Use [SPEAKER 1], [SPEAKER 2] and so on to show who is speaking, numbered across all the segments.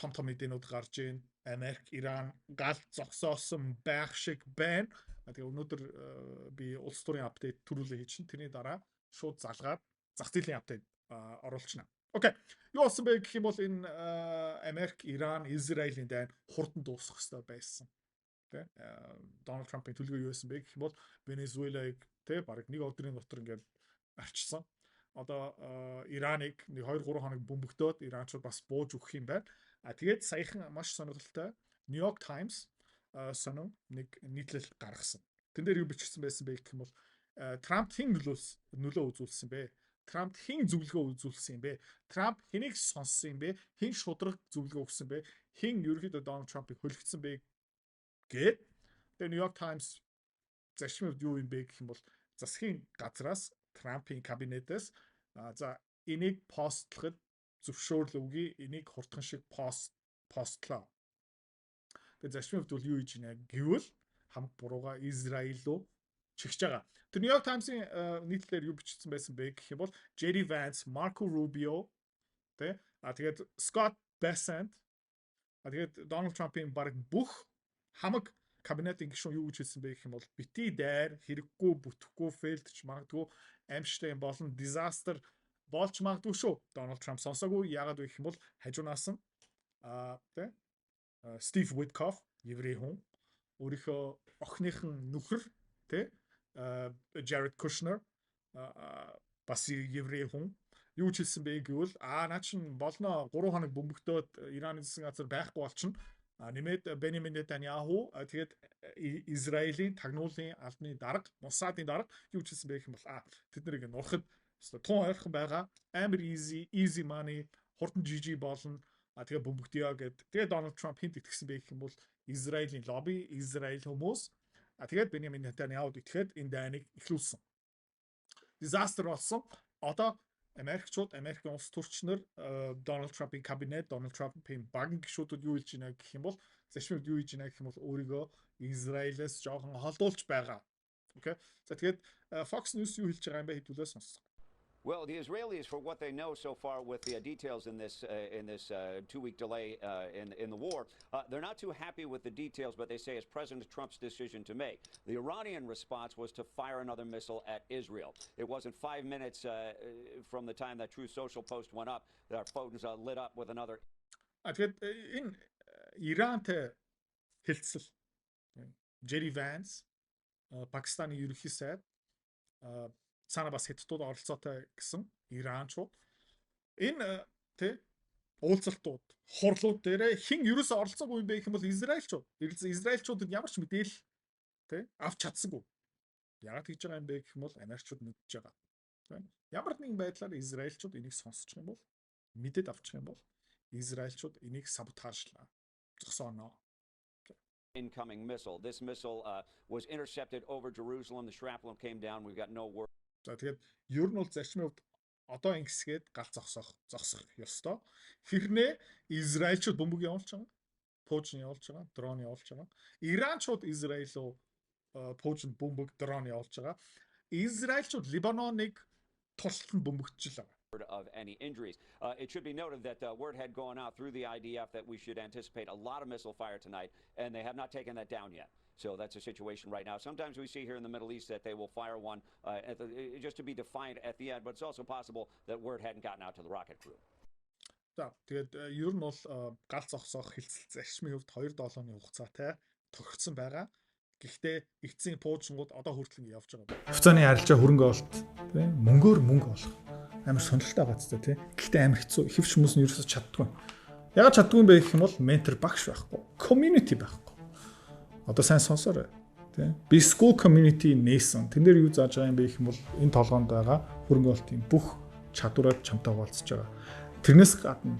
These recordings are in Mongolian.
[SPEAKER 1] том мэдээнүүд гарч ийн. Америк, Иран гал зогсоосон байх шиг байна. Тэгээ өнөөдөр би улс төрийн апдейт төрүүлээ хийчихэн. Тэрний дараа шууд залгаад зах зээлийн апдейт оруулчихна. Окей. Юу болсон бэ гэх юм бол энэ Америк, Иран, Израилийн дайн хурдан дуусах хэрэгтэй байсан. Тэ Дональд Трампын төлөвөө юу байсан бэ гэх юм бол Венесуэлаг тэ бараг нэг өдрийн дотор ингээд арчсан. Одоо Ираныг 2-3 хоног бөмбөгдөөд иранчууд бас бууж өгөх юм байна. Тэгээд саяхан маш сонирхолтой New York Times сонин нэг нийтлэл гаргасан. Тэн дээр юу бичсэн байсан бэ гэх юм бол Трамп хэн нөлөө үзүүлсэн бэ? Трамп хэн зөвлөгөө үзүүлсэн юм бэ? Трамп хэнийг сонссон юм бэ? Хэн шудраг зөвлөгөө өгсөн бэ? Хэн ерөнхийдөө Дональд Трампыг хөлөгцсөн бэ гэд. Тэгээ New York Times зарчмын хувьд юу юм бэ гэх юм бол засгийн газраас Трампын кабинетээс за энийг постлоход зөвшөөрөл өгье, энийг хурдхан шиг постлоо. Тэгээ зарчмын хувьд юу хийж байна гэвэл хамт бурууга Израиль руу чигч байгаа. Тэр New York Times-ийн нийтлэлээр юу бичсэн байсан бэ гэх юм бол J.D. Vance, Marco Rubio тэгээд Scott Bessent тэгээд Donald Trump-ийн баг бүх хамаг кабинетын гишүүн юу гэж хэлсэн бэ гэх юм бол бити дайр хэрэггүй бүтэхгүй фейлдч магадгүй аимшигтай болон disaster болж магадгүй шүү. Donald Trump сонсоогүй яагаад вэ гэх юм бол хажуунаас нь Steve Witkoff еврей хүн өөрийнхөө охиныхон нөхөр Jared Kushner бас еврей хүн юу ч хэлсэн бэ гэвэл наа чин болно 3 хоног бөмбөгдөөд Ираны засгийн газар байхгүй болчихно. Нэмээд Benjamin Netanyahu тэгээд Израилийн тагнуулын албаны дарга, Моссадын дарга юу ч хэлсэн бэ гэх юм бол тэд нарыг нурахад тун ойрхон байгаа. Амар easy money хурдан жижиг болно. Тэгээ бөмбөгдөё гэд. Тэгээ Donald Trump хинт итгэсэн бэ гэх юм бол Израилийн лобби, Израиль хүмүүс. Тэгээд Benjamin Netanyahu итгэхэд энэ дайныг эхлүүлсэн. Disaster болсон. Одоо Америкчууд, Америкийн улс төрчнөр Дональд Трампын кабинет, Дональд Трампын багийн гишүүдүүд юу хийж байна гэх юм бол зарчмууд юу хийж байна гэх юм бол өөрийгөө Израилээс жоохон холдуулж байгаа. Окей. За тэгээд Fox News юу хэлж байгаа юм бэ хэдүүлээ сонсох.
[SPEAKER 2] Well, the Israelis, for what they know so far with the details in this 2-week delay in the war, they're not too happy with the details, but they say it's President Trump's decision to make. The Iranian response was to fire another missile at Israel. It wasn't 5 minutes from the time that Truth Social post went up that our phones lit up with another.
[SPEAKER 1] Тэгээд энэ Ирантай хэлцэл J.D. Vance, Пакистаны ерөнхий сайд цаана бас хятадууд оролцоотой гэсэн Иранчууд энэ уулзалтууд хурлууд дээр хэн ерөөсөө оролцоогүй юм бэ гэх юм бол Израильчууд. Израильчуудад ямар ч мэдээлэл авч чадсангүй. Яагаад гэж байгаа юм бэ гэх юм бол Америкчууд мэдж байгаа. Ямар нэгэн байдлаар Израильчууд энийг сонсчих юм бол мэдээд авчих юм бол Израильчууд энийг саботажлаа. Зогсооно.
[SPEAKER 2] Incoming missile. This missile was intercepted over Jerusalem. The shrapnel came down. We've got no word.
[SPEAKER 1] За тэгээд ер нь бол зарчмын хувьд одоо ингэсгээд гал зогсох ёстой. Хэрнээ Израильчууд бөмбөг явуулж байгаа. Пуужин явуулж байгаа. Дрон явуулж байгаа. Иранчууд Израиль руу пуужин бөмбөг дрон явуулж байгаа. Израильчууд Либаноныг тусалсан бөмбөгтж байгаа.
[SPEAKER 2] Of any injuries. It should be noted that word had gone out through the IDF that we should anticipate a lot of missile fire tonight, and they have not taken that down yet. So that's a situation right now. Sometimes we see here in the Middle East that they will fire one just to be defiant at the end, but it's also possible that word hadn't gotten out to the rocket crew.
[SPEAKER 1] За тэгээд ер нь бол гал зогсоох хэлцэл зарчмын хувьд 2-7 оны хугацаатай тохирсон байгаа. Гэхдээ эцсийн пуужингууд одоо хүртэл явж байгаа. Хугацааны арилжаа хөрөнгө олт мөнгөөр мөнгө олох амар сонирхолтой байгаа ч тийм. Гэхдээ амар хэцүү. Хэвч хүмүүс нь ерөөсөж чаддгүй. Ягаад чаддгүй юм бэ гэх юм бол ментор багш байхгүй. Community байхгүй. Одоо сайн сонсоорой. Тийм. Би school community нээсэн. Тэн дээр юу зааж байгаа юм бэ гэх юм бол энэ толгоонд байгаа хөрөнгө олтын бүх чадвараар чамтай хуваалцаж байгаа. Тэрнээс гадна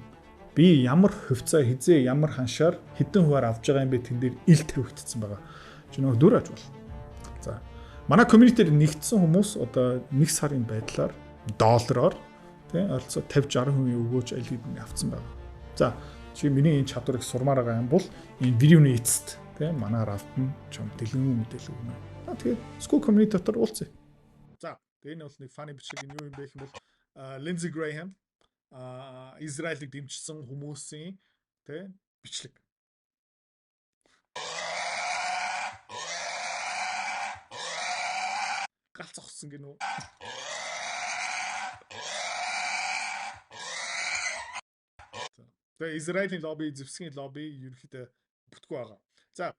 [SPEAKER 1] би ямар хөвцөө хизээ ямар ханшаар хэдэн хуваар авж байгаа юм бэ тэн дээр ил тавигдсан байгаа. Чи нөгөө дүр аж бол. За. Манай community-ээр нэгдсэн хүмүүс одоо 1 сарын байдлаар доллараар тийм ойролцоо 50-60% өгөөж аль хэдийн авцсан байгаа. За, чи миний энэ чадварыг сурмаар байгаа юм бол энэ видеоны эцэст тийм манаар автна чам дэлгэн мэдээлэл өгнө. Тэгээд school community дотор уулзъя. За, энэ бол нэг funny бичиг нь юу юм бэ гэх юм бол Lindsey Graham Израилийг дэмжсэн хүмүүсийн тэ бичлэг. Гал зогссон гинөө. Тэгээ Израилийн лобби, зэвсгийн лобби ерөөхдөө бүтггүй байгаа. За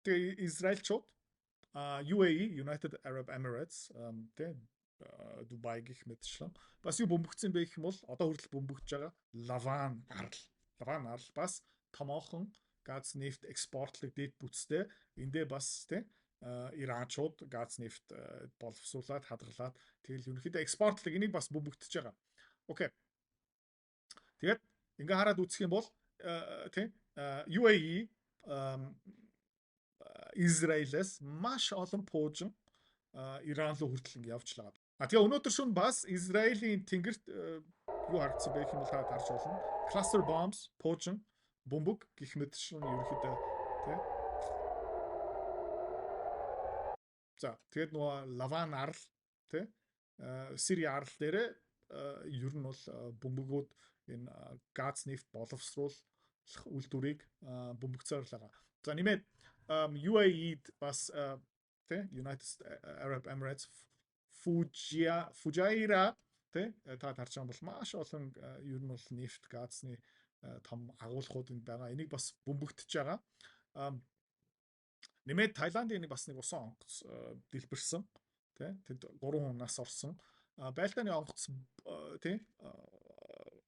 [SPEAKER 1] тэгээ Израильчууд UAE, United Arab Emirates тэ Дубай гэх мэтчлэн бас юу бөмбөгцсөн бэ гэх юм бол одоо хүртэл бөмбөгдөж байгаа Лаван арал бас томоохон газ нефт экспортлог дэд бүтцтэй эндээ бас тэ Иранчууд газ нефт боловсруулад хадгалаад тэгэл ерөнхийдөө экспортлог энийг бас бөмбөгдөж байгаа. Окей. Тэгээд ингээ хараад үзэх юм бол тий UAE Израилээс маш олон пуужин Иран руу хүртэл ингээ явж байгаа. Тэгээ өнөөдөр шөнө бас Израилийн тэнгэрт юу харагдсан бэ гэх юм бол та харж болно. Cluster bombs, пуужин, бөмбөг гэх мэт шин ерөнхийдөө тий. За тэгээд нөгөө Лаван арал тий Сири арал дээр ер нь бол бөмбөгүүд энэ газ нефт боловсруулах үйлдвэрийг бөмбөгцөөр л байгаа. За нэмээд UAE-д бас тэ United Arab Emirates Fujairah тэ та харж байгаа бол маш олон ер нь бол нефт газны том агуулгууд энд байгаа. Энийг бас бөмбөгдөж байгаа. Нэмээд Таиландын бас нэг усан онгоц дэлбэрсэн тэ тэд 3 нас орсон. Байлдааны онгоц тэ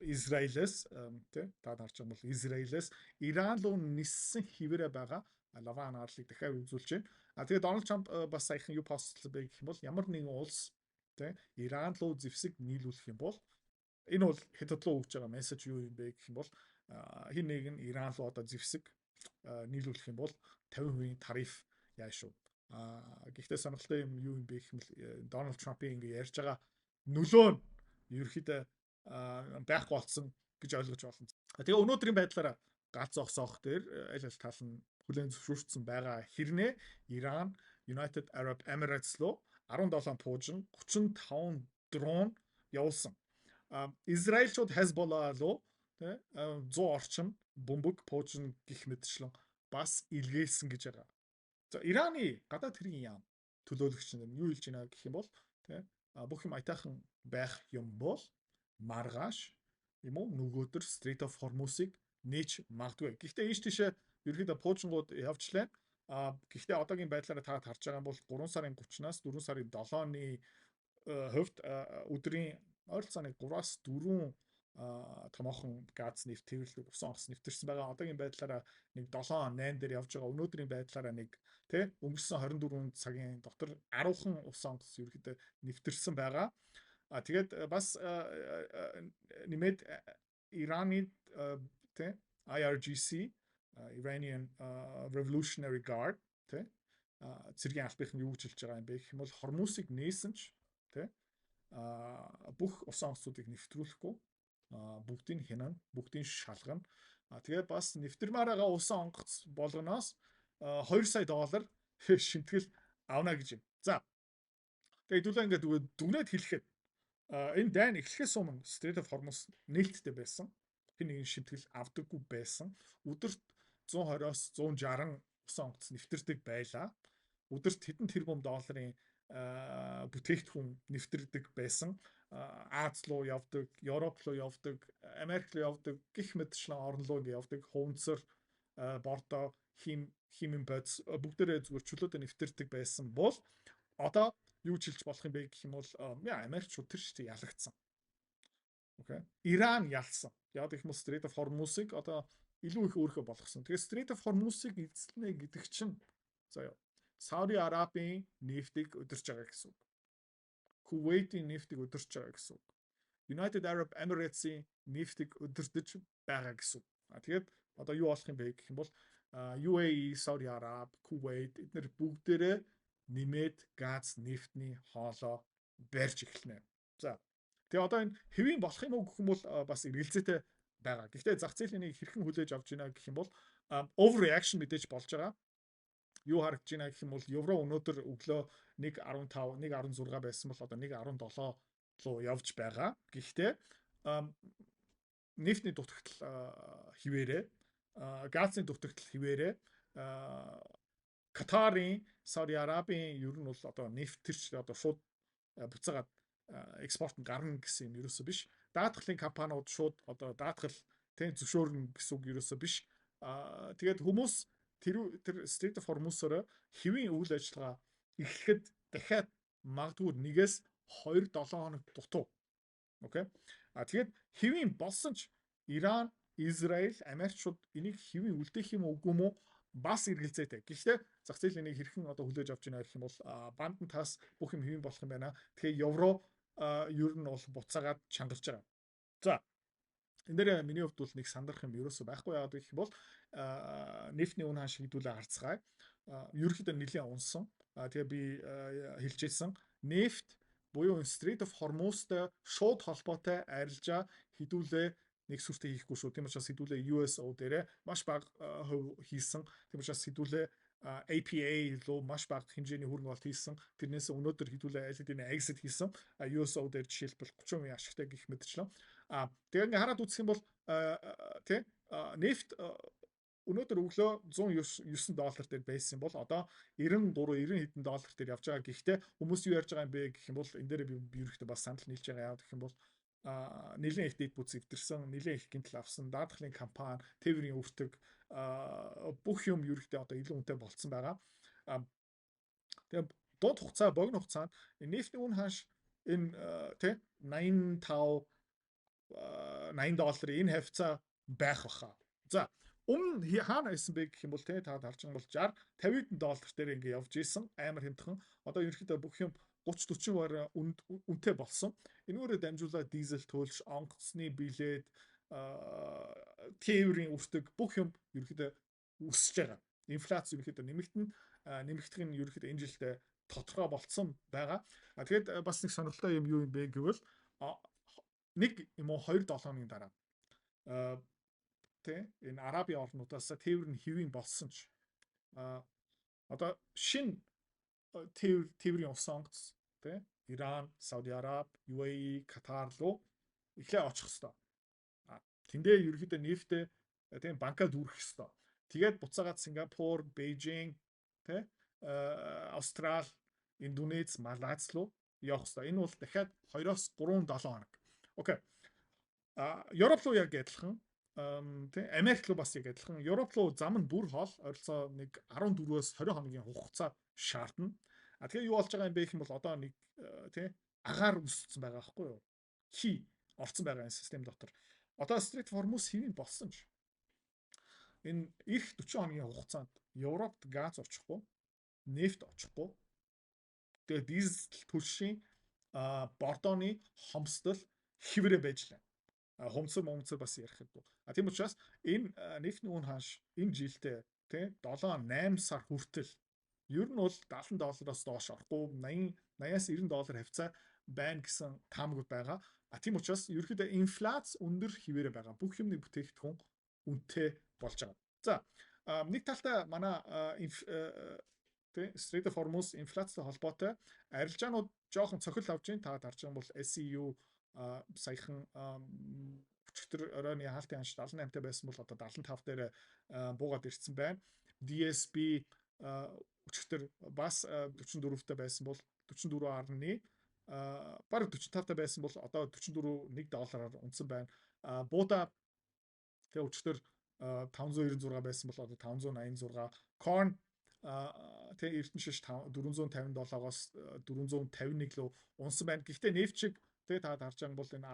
[SPEAKER 1] Израилээс тэ та харж байгаа бол Израилээс Иран руу ниссэн хിവэрэ байгаа Лаван арлыг дахиад үзүүлж байна. Тэгээд Дональд Трамп бас саяхан юу постлсан бэ гэх юм бол ямар нэгэн улс тэ Иран руу зэвсэг нийлүүлэх юм бол энэ бол хэдд руу өгж байгаа мессеж юу юм бэ гэх юм бол хин нэг нь Иран руу одоо зэвсэг нийлүүлэх юм бол 50% тариф яа шүү. Гэхдээ сонирхолтой юм юу юм бэ гэх юм бол Дональд Трампын ингэ ярьж байгаа нөлөө нь ерөөхдөө байхгүй болсон гэж ойлгож байна. Тэгээ өнөөдрийн байдлаараа гац зогсоох дээр аль аль тал нь хүлээн зөвшөөрсөн байгаа хэрнээ Иран United Arab Emirates руу 17 пуужин 35 дрон явуулсан. Израильчууд Hezbollah руу 100 орчим бөмбөг пуужин гих мэтчлэн бас илгээсэн гэж байгаа. За Ираны гадаад хэргийн яам төлөөлөгч нь юу хэлж байна гэх юм бол бүх юм айтайхан байх юм бол маргааш юм уу нөгөөдөр Strait of Hormuz-ыг нээж магадгүй. Гэхдээ ийш тийшээ ерөөдөө пуужингууд явжлаа. Гэхдээ одоогийн байдлаараа та харж байгаа юм бол 3 сарын 30-наас 4 сарын 7-ны хувьд өдрийн ойролцоогоор 3-аас 4 томоохон газ нефт тэрвэрлэг усан онгоц нэвтэрсэн байгаа. Одоогийн байдлаараа нэг 7-8 дээр явж байгаа. Өнөөдрийн байдлаараа нэг тий өнгөрсөн 24 цагийн дотор 10хан усан онгоц ерөөдөө нэвтэрсэн байгаа. Тэгээд бас нэмээд Ираны тий IRGC Iranian Revolutionary Guard тий цэргийн албахан юу гэж хэлж байгаа юм бэ гэх юм бол Хормузыг нээсэн ч тий бүх усан онгоцуудыг нэвтрүүлэхгүй бүгдийг хянана, бүгдийг шалгана. Тэгээд бас нэвтэрмээр байгаа усан онгоц болгоноос $2 сая шимтгэл авна гэж юм. За. Тэгээд хэдүүлээ ингээд дүгнээд хэлэхэд энэ дайн эхлэхээс өмнө Strait of Hormuz нээлттэй байсан. Хин нэгэн шимтгэл авдаггүй байсан. Өдөрт 120-оос 160 усан онгоц нэвтэрдэг байлаа. Өдөрт хэдэн тэрбум долларын бүтээгдэхүүн нэвтэрдэг байсан. Аз руу явдаг, Европ руу явдаг, Америк руу явдаг, гих мэтчлэн орон руу явдаг, хувцар, бордо, химийн бодис бүгдээрээ зүгээр чөлөөдөө нэвтэрдэг байсан бол одоо юу ч хэлж болох юм бэ гэх юм бол Америкчууд тэр чигт ялагдсан. Окей. Иран ялсан. Яг гэх юм бол Strait of Hormuz-ыг одоо илүү их өөрхөө болгосон. Тэгээ Strait of Hormuz-ыг эзэлнэ гэдэг чинь заяа Сауди Арабын нефтийг өдөрч байгаа гэсэн үг. Кувейтийн нефтийг өдөрч байгаа гэсэн үг. United Arab Emirates-ийн нефтийг өдөртөж байгаа гэсэн үг. Тэгээд одоо юу болох юм бэ гэх юм бол UAE, Saudi Arab, Kuwait эдгээр бүгдээрээ нэмээд газ, нефтний хоолоо барьж эхэлнэ. За. Тэгээ одоо энэ хэвийн болох юм уу гэх юм бол бас эргэлзээтэй байгаа. Гэхдээ зах зээлийн нэг хэрхэн хүлээж авч байна гэх юм бол overreaction мэдээж болж байгаа. Юу харагдж байна гэх юм бол евро өнөөдөр өглөө 1.15, 1.16 байсан бол одоо 1.17 руу явж байгаа. Гэхдээ нефтний дутагдал хിവэрээ газын дутагдал хിവэрээ Катарын, Сауди Арабийн ер нь бол одоо нефт төрч одоо шууд буцаагаад экспорт нь гарна гэсэн юм ерөөсөө биш. Даатгалын компаниуд шууд одоо даатгал зөвшөөрнө гэсэн үг ерөөсөө биш. Тэгээд хүмүүс тэр Strait of Hormuz-оор хэвийн үйл ажиллагаа эхлэхэд дахиад магадгүй 1-2 7 хоног дутуу. Окей. Тэгээд хэвийн болсон ч Иран, Израиль, Америкчууд энийг хэвийн үлдээх юм уугүй юм уу? Бас эргэлзээтэй. Гэхдээ зах зээл энийг хэрхэн одоо хүлээж авч байна гэх юм бол банд тас бүх юм хэвийн болох юм байна. Тэгэхээр евро ер нь бол буцаагаад чангалж байгаа. За. Энэ дээр миний хувьд бол нэг сандарах юм ерөөсөө байхгүй. Яагаад гэх юм бол нефтний үн хаан шийдүүлээ харцгаая. Ерөнхийдөө нэлээд унсан. Тэгээ би хэлжсэн нефт буюу Strait of Hormuz-тай шууд холбоотой арилжаа хідүүлээ нэг сүртэй хийхгүй шүү. Тийм учраас хідүүлээ USO дээрээ маш бага хувь хийсэн. Тийм учраас хідүүлээ APA руу маш бага хэмжээний хөрөнгө оруулалт хийсэн. Тэрнээс өнөөдөр хідүүлээ алидийн exit хийсэн. USO дээр жишээлбэл 30% ашигтай гих мэдчлээ. Тэгээ ингээ хараад үзэх юм бол нефт өнөөдөр өглөө $109 дээр байсан бол одоо 93 90 хэдэн доллар дээр явж байгаа. Гэхдээ хүмүүс юу ярьж байгаа юм бэ гэх юм бол энэ дээр би ерөөхдөө бас санал нийлж байгаа. Яагаад гэх юм бол нэлээд их дэд бүц эвдэрсэн, нэлээд их гинтл авсан, даатгалын компани, тээврийн өвтөг бүх юм ерөөхдөө одоо илүү үнэтэй болцсон байгаа. Тэгээ дунд хугацаа, богино хугацаанд нефтийн үн ханш энэ $85 $90 энэ хавцаа байх баха. За өмнө хаана байсан бэ гэх юм бол та харж байгаа бол 60 $50 дээр ингээ явж исэн амар хэмтхэн. Одоо ерөөхдөө бүх юм 30-40 бараа үнэтэй болсон. Энүүрээ дамжуулаад дизель төлж, онгоцны билет, тээврийн өртөг бүх юм ерөөхдөө өсөж байгаа. Инфляц ерөөхдөө нэмэгдэх нь ерөөхдөө энэ жилдээ тодорхой болцсон байгаа. Тэгээд бас нэг сонирхолтой юм юу юм бэ гэвэл нэг юм уу 2-7 хоногийн дараа энэ Арабын орнуудаас тээвэр нь хэвийн болсон ч одоо шинэ тээврийн ус онгоц Иран, Сауди Араб, UAE, Катар руу эхлээ очих хэвээр. Тэндээ ерөөхдөө нефтээ банкад дүүрэх хэвээр. Тэгээд буцаагаад Сингапур, Бээжин, Австрали, Индонез, Малайз руу явах хэвээр. Энэ бол дахиад 2-3-7 хоног. Окей. Европ руу яг адилхан. Америк руу бас яг адилхан. Европ руу зам нь бүр хоол ойролцоо нэг 14-өөс 20 хоногийн хугацаа шаардна. Тэгэхээр юу болж байгаа юм бэ гэх юм бол одоо нэг агаар үссэн байгаа байхгүй юу? Хи орцсон байгаа энэ систем дотор. Одоо Strait of Hormuz хэвийн болсон ч энэ их 40 хоногийн хугацаанд Европт газ очихгүй, нефт очихгүй. Тэгээ дизель төлшийн бордооны хомсдол хэврээ байж лээ. Хомцор бас ярихгүй. Тийм учраас энэ нефтний үн ханш энэ жилдээ 7-8 сар хүртэл ер нь бол $70-аас доош орохгүй 80-аас $90 хавцаа байна гэсэн таамаг байгаа. Тийм учраас ерөөхдөө инфляц өндөр хിവэрэ байгаа. Бүх юмны бүтээгдэхүүн үнэтэй болж байгаа. За нэг талдаа манай Strait of Hormuz инфляцтай холбоотой арилжаанууд жоохон цохил авч ийн та харж байгаа бол SEU саяхан өчигдөр оройны хаалтын ханш 78-тай байсан бол одоо 75 дээр буугаад ирсэн байна. DSB өчигдөр бас 44-тэй байсан бол 44.1 бараг 45-тай байсан бол одоо 44 $1 унтсан байна. Буута тэгээ өчигдөр 596 байсан бол одоо 586. Corn тэгээ Эрдэнэ шиш 457-оос 451 руу унсан байна. Гэхдээ нефт шиг тэгээ та харж байгаа бол энэ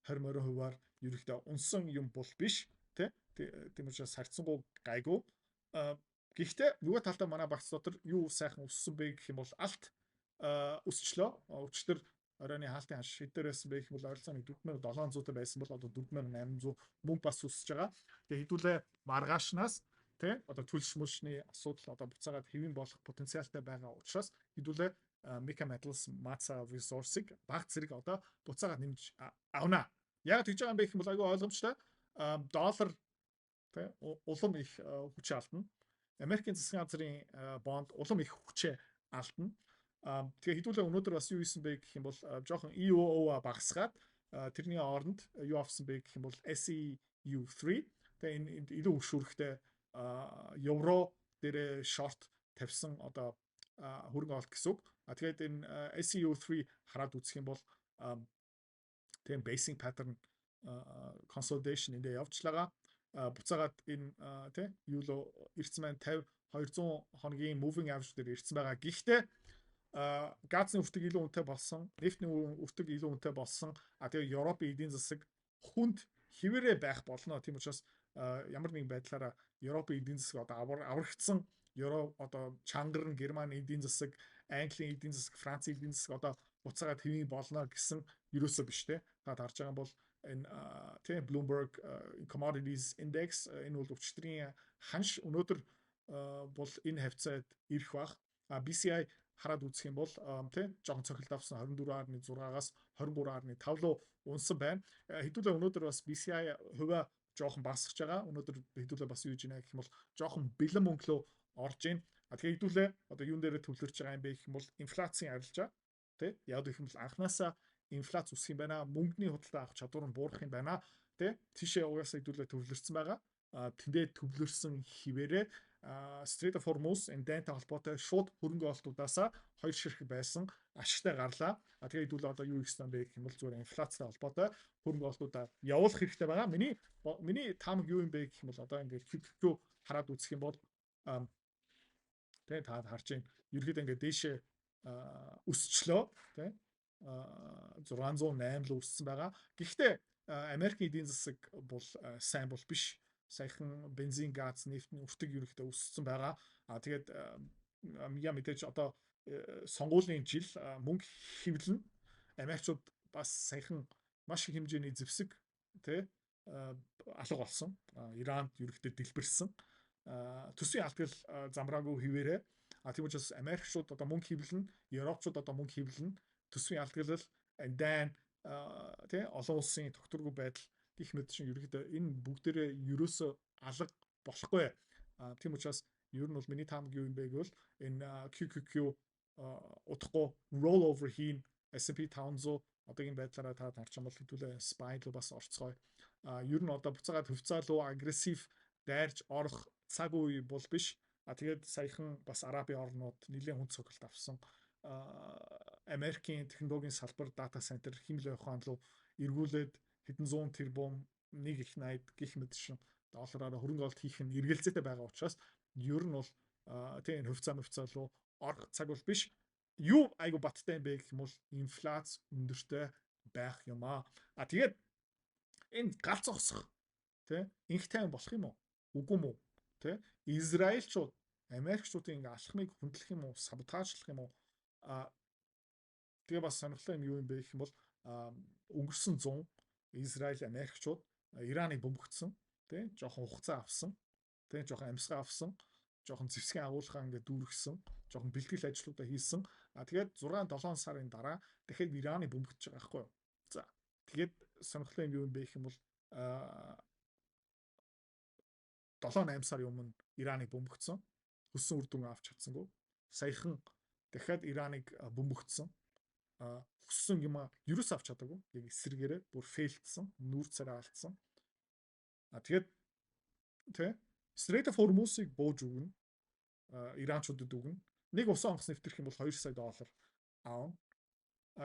[SPEAKER 1] 16-20% ерөөхдөө унсан юм бол биш тийм учраас харьцангуй гайгүй. Гэхдээ нөгөө талдаа манай багц дотор юу сайхан өссөн бэ гэх юм бол алт өсчлөө. Өчтөр оройны хаалтын ханш шидээр байсан бэ гэх юм бол ойролцоог 4700 байсан бол одоо 4800 мөн бас өсөж байгаа. Тэгээ хэдүүлээ маргаашнаас одоо төлш мөлшний асуудал одоо буцаагаад хэвийн болох потенциалтай байгаа учраас хэдүүлээ Mega Metals Matsa Resource-ыг баг зэрэг одоо буцаагаад нэмж авна. Яг тэгж байгаа юм бэ гэх юм бол айгүй ойлгомжтой. Доллар улам их хүч алдна. Америкийн засгийн газрын бонд улам их хүчээ алдна. Тэгээ хэдүүлээ өнөөдөр бас юу хийсэн бэ гэх юм бол жоохон EOO багасгаад тэрний оронд юу авсан бэ гэх юм бол SEU3 тэгээ энэ илүү өгшүүрхтэй евро дээр шорт тавьсан одоо хөрөнгө оолт гэсэн үг. Тэгээд энэ SEU3 хараад үзэх юм бол тийм basing pattern consolidation эндээ явжлаа. Буцаагаад энэ тийм юу л эрдэс маань 50-200 хоногийн moving average дээр ирсэн байгаа. Гэхдээ газны өртөг илүү үнэтэй болсон, нефтийн өртөг илүү үнэтэй болсон. Тэгээ Европын эдийн засаг хүнд хിവэрэ байх болно. Тийм учраас ямар нэгэн байдлаараа Европын эдийн засаг одоо аврагдсан одоо чангарн Германы эдийн засаг, Английн эдийн засаг, Францын эдийн засаг одоо буцаагаад хэвийн болно гэсэн ерөөсөө биш те. Та харж байгаа бол энэ тийм Bloomberg Commodities Index энэ бол өвчтрийн ханш өнөөдөр бол энэ хавцаад ирэх бах. BCI хараад үзэх юм бол тийм жоохон цохилт авсан 24.6-аас 23.5 руу унсан байна. Хэдүүлээ өнөөдөр бас BCI хувиа жоохон бассаж байгаа. Өнөөдөр хэдүүлээ бас юу гэж байна гэх юм бол жоохон бэлэн мөнгөлөө орж ийн. Тэгэхээр хэдүүлээ одоо юун дээр төвлөрч байгаа юм бэ гэх юм бол инфляцийн арилжаа тий яг гэх юм бол анханасаа инфляц үсэх юм байна. Мөнгөний худалдаа авах чадвар нь буурах юм байна. Тий тийшээ угаасаа хэдүүлээ төвлөрсөн байгаа. Тэндээ төвлөрсөн хിവэрээ Strait of Hormuz энэ дайнтай холбоотой шууд хөрөнгө оолтуудаасаа хоёр ширхэг байсан ашигтай гарлаа. Тэгээ хэдүүлээ одоо юу хийсэн бэ гэх юм бол зүгээр инфляцтай холбоотой хөрөнгө оолтуудаа явуулах хэрэгтэй байгаа. Миний таамаг юу юм бэ гэх юм бол одоо ингээд QQQ хараад үзэх юм бол тэгээ та харж байна. Ерөөдөө ингээд дээшээ өсчлөө тий 608 руу өссөн байгаа. Гэхдээ Америкийн эдийн засаг бол сайн бол биш. Саяхан бензин, газ, нефтийн өртөг ерөнхийдөө өссөн байгаа. Тэгээд мэдээж одоо сонгуулийн жил мөнгө хэвлэн Америкчууд бас саяхан маш их хэмжээний зэвсэг тий алга болсон. Иранд ерөнхийдөө дэлбэрсэн. Төсвийн алдгал замраагүй хിവэрэ. Тийм учраас Америкчууд одоо мөнгө хэвлэн, Европчууд одоо мөнгө хэвлэн, төсвийн алдгалал дайн тий олон улсын тогтворгүй байдал гэх мэт чинь ерөөдөө энэ бүгдээрээ ерөөсөө алга болохгүй. Тийм учраас ер нь бол миний таамаг юу юм бэ гэвэл энэ QQQ удахгүй roll over хийн S&P 500 одоогийн байдлаараа та харж байгаа бол хэдүүлээ SPY руу бас орцгоё. Ер нь одоо буцаагаад хөвцөө рүү агрессив дайрч орох цаг үе бол биш. Тэгээд саяхан бас Арабын орнууд нэлээд хүнд цогцолт авсан. Америкийн технологийн салбар дата центр хэмжээ ухаан руу эргүүлээд хэдэн зуун тэрбум 1.80 гэх мэт шин доллараар хөрөнгө оолт хийх нь эргэлзээтэй байгаа учраас ер нь бол тийм хөвцөө руу орох цаг бол биш. Юу айгу баттай юм бэ гэх юм бол инфляц өндөртэй байх юм аа. Тэгээд энэ галз зогсох тийм инх тайван болох юм уу? Үгүй юм уу? Тийм Израильчууд Америкчуудын ингээ алхмыг хөндлөх юм уу? Саботажлах юм уу? Тэгээ бас сонирхолтой юм бэ гэх юм бол өнгөрсөн 100 Израиль Америкчууд Ираныг бөмбөгдсөн тий жоохон хугацаа авсан тий жоохон амьсгаа авсан жоохон зэвсгийн агуулгаа ингээд дүүргэсэн жоохон бэлтгэл ажлуудаа хийсэн тэгээд 6-7 сарын дараа дахиад Ираныг бөмбөгдөж байгаа байхгүй юу. За тэгээд сонирхолтой юм бэ гэх юм бол 7-8 сарын өмнө Ираныг бөмбөгдсөн хөссөн үр дүн авч чадсангүй саяхан дахиад Ираныг бөмбөгдсөн хүссэн юм ерөөс авч чадаагүй. Яг эсрэгээрээ бүр фейлдсэн, нүүр царай алдсан. Тэгээд тий Strait of Hormuz-ыг бууж өгнө. Иранчуудад өгнө. Нэг усан онгоц нэвтрэх юм бол $2 сая аавна.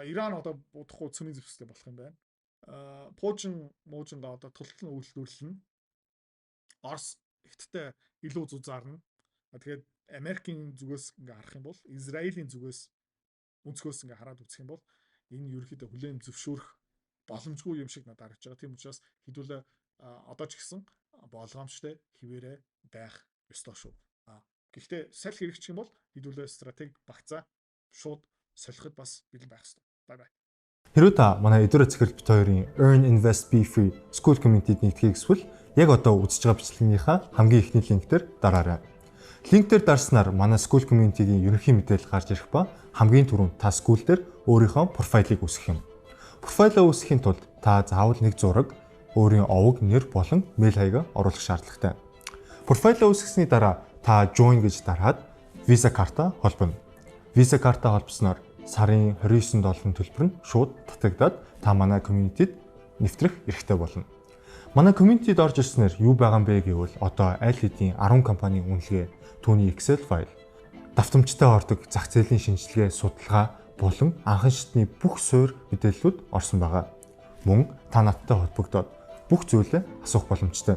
[SPEAKER 1] Иран одоо будахгүй цөмийн зэвсэгтэй болох юм байна. Пуужингаа одоо тултал нь үйлдвэрлэнэ. Орос ихтэй илүү зузаарна. Тэгээд Америкийн зүгээс ингээ харах юм бол Израилийн зүгээс өнцгөөс ингээ хараад үзэх юм бол энэ ерөөхдөө хүлээн зөвшөөрөх боломжгүй юм шиг надад харагдаж байгаа. Тийм учраас хэдүүлээ одоо ч гэсэн болгоомжтой хിവэрэ байх ёстой шүү. Гэхдээ салхи хэрэгчих юм бол хэдүүлээ стратеги багцаа шууд солиход бас бэлэн байх ёстой. Бай бай.
[SPEAKER 3] Хэрвээ та манай эдгээр цэцэрлэг бит хоёрын Earn Invest Be Free School Community-д нэгдэхийг хүсвэл яг одоо үзэж байгаа бичлэгийнхаа хамгийн ихний линк дээр дараарай. Линк дээр дарснаар манай School Community-гийн ерөнхий мэдээлэл гарч ирэх ба хамгийн түрүүнд та school дээр өөрийнхөө профайлыг үүсгэх юм. Профайлаа үүсгэхийн тулд та заавал нэг зураг, өөрийн овог, нэр болон мэйл хаягаа оруулах шаардлагатай. Профайлаа үүсгэсний дараа та join гэж дараад Visa карта холбоно. Visa карта холбосноор сарын $29 төлбөр нь шууд татагдаад та манай community-д нэвтрэх эрхтэй болно. Манай community-д орж ирснээр юу байгаа юм бэ гэвэл одоо аль хэдийн 10 компанийн үнэлгээ, түүний Excel файл, давтамжтай ордог зах зээлийн шинжилгээ, судалгаа болон анхан шатны бүх суурь мэдээллүүд орсон байгаа. Мөн та надтай холбогдоод бүх зүйлээ асуух боломжтой.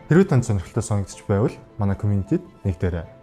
[SPEAKER 3] Хэрвээ танд сонирхолтой санагдчих байвал манай community-д нэгдээрэй.